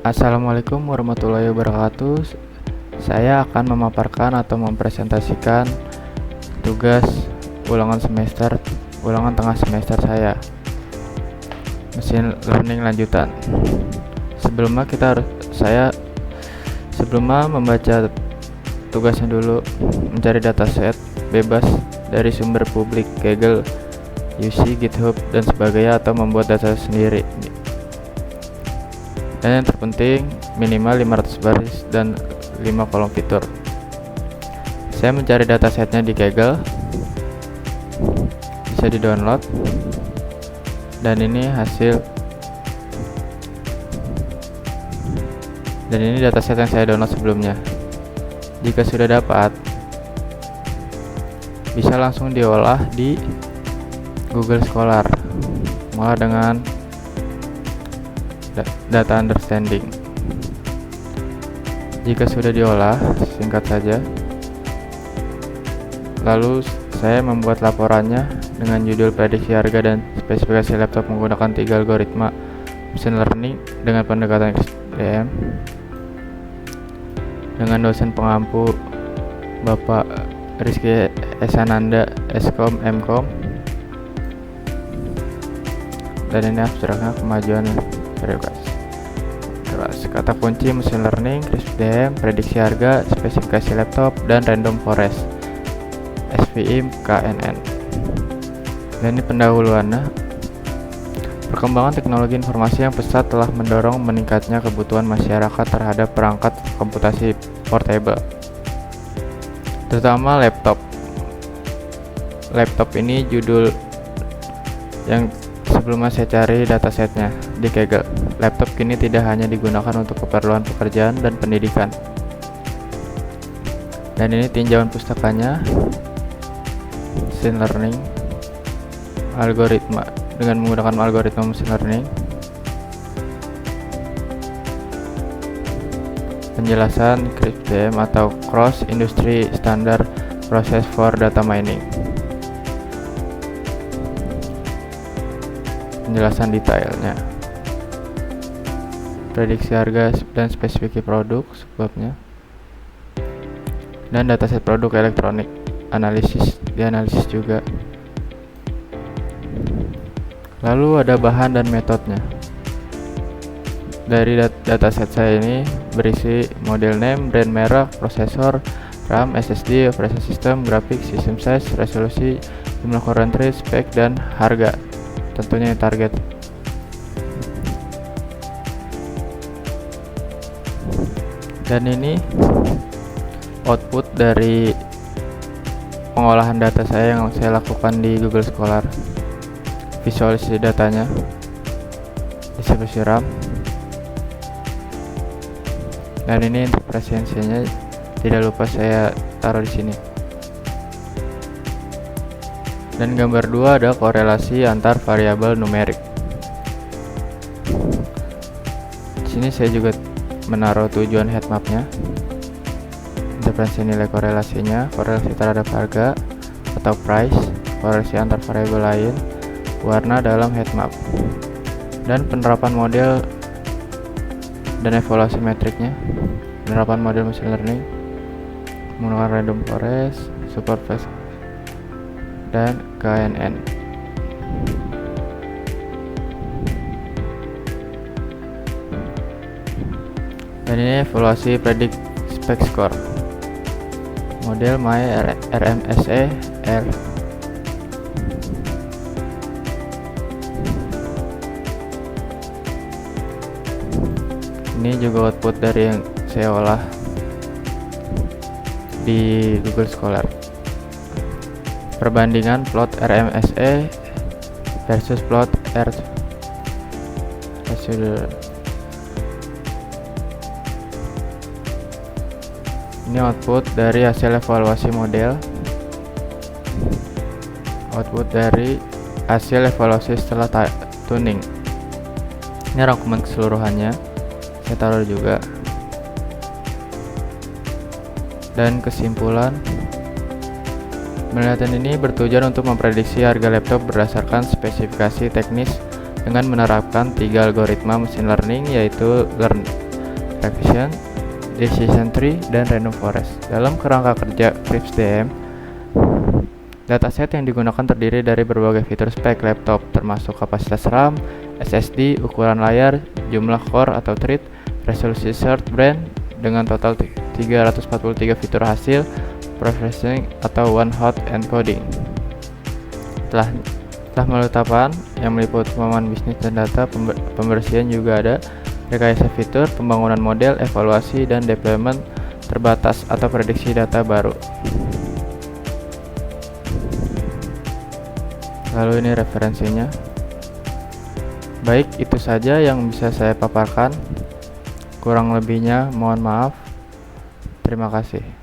Assalamualaikum warahmatullahi wabarakatuh. Saya akan memaparkan atau mempresentasikan tugas ulangan tengah semester saya, Machine Learning lanjutan. Sebelumnya membaca tugasnya dulu, mencari dataset bebas dari sumber publik Kaggle, UC, GitHub, dan sebagainya, atau membuat data sendiri. Dan yang terpenting, minimal 500 baris dan 5 kolom fitur. Saya mencari datasetnya di Kaggle, bisa di-download, dan ini dataset yang saya download sebelumnya. Jika sudah dapat, bisa langsung diolah di Google Scholar, mulai dengan data understanding. Jika sudah diolah, singkat saja. Lalu saya membuat laporannya dengan judul prediksi harga dan spesifikasi laptop menggunakan 3 algoritma machine learning dengan pendekatan XDM, dengan dosen pengampu Bapak Rizky Esananda, Skom, Mkom. Dan ini abstraknya kemajuan kata kunci machine learning, XDM, prediksi harga, spesifikasi laptop, dan random forest, SVM, KNN. Dan ini pendahuluannya. Perkembangan teknologi informasi yang pesat telah mendorong meningkatnya kebutuhan masyarakat terhadap perangkat komputasi portable, terutama laptop. Laptop ini judul yang sebelumnya saya cari datasetnya di Kaggle. Laptop kini tidak hanya digunakan untuk keperluan pekerjaan dan pendidikan. Dan ini tinjauan pustakanya, machine learning algoritma dengan menggunakan algoritma machine learning. Penjelasan XDM atau Cross Industry Standard Process for Data Mining. Penjelasan detailnya. Prediksi harga dan spesifikasi produk sebabnya. Dan dataset produk elektronik. Dianalisis juga. Lalu ada bahan dan metodenya. Dari dataset saya ini berisi model name, brand merek, prosesor, RAM, SSD, operation system, grafik, system size, resolusi, jumlah current rate, spek, dan harga. Tentunya target. Dan ini output dari pengolahan data saya yang saya lakukan di Google Scholar. Visualisasi datanya, distribusi RAM. Dan ini untuk presensinya tidak lupa saya taruh di sini. Dan gambar 2 ada korelasi antar variabel numerik. Di sini saya juga menaruh tujuan heatmapnya, interpretasi nilai korelasinya, korelasi terhadap harga atau price, korelasi antar variabel lain, warna dalam heatmap, dan penerapan model dan evaluasi metriknya. Penerapan model machine learning menggunakan random forest, supervised, dan KNN. Dan ini evaluasi predict spec score model My RMSE R. Ini juga output dari yang saya olah di Google Scholar. Perbandingan plot RMSE versus plot R. Ini output dari hasil evaluasi model. Output dari hasil evaluasi setelah tuning. Ini rangkuman keseluruhannya. Saya taruh juga. Dan kesimpulan, penelitian ini bertujuan untuk memprediksi harga laptop berdasarkan spesifikasi teknis dengan menerapkan 3 algoritma machine learning, yaitu Prevision, Decision Tree, dan Random Forest. Dalam kerangka kerja CRISP-DM, dataset yang digunakan terdiri dari berbagai fitur spek laptop, termasuk kapasitas RAM, SSD, ukuran layar, jumlah core atau thread, resolusi short brand, dengan total 343 fitur hasil processing atau one hot encoding. Setelah melalui tahapan yang meliputi pemahaman bisnis dan data, pembersihan juga ada rekayasa fitur, pembangunan model, evaluasi, dan deployment terbatas atau prediksi data baru. Lalu ini referensinya. Baik, itu saja yang bisa saya paparkan. Kurang lebihnya mohon maaf. Terima kasih.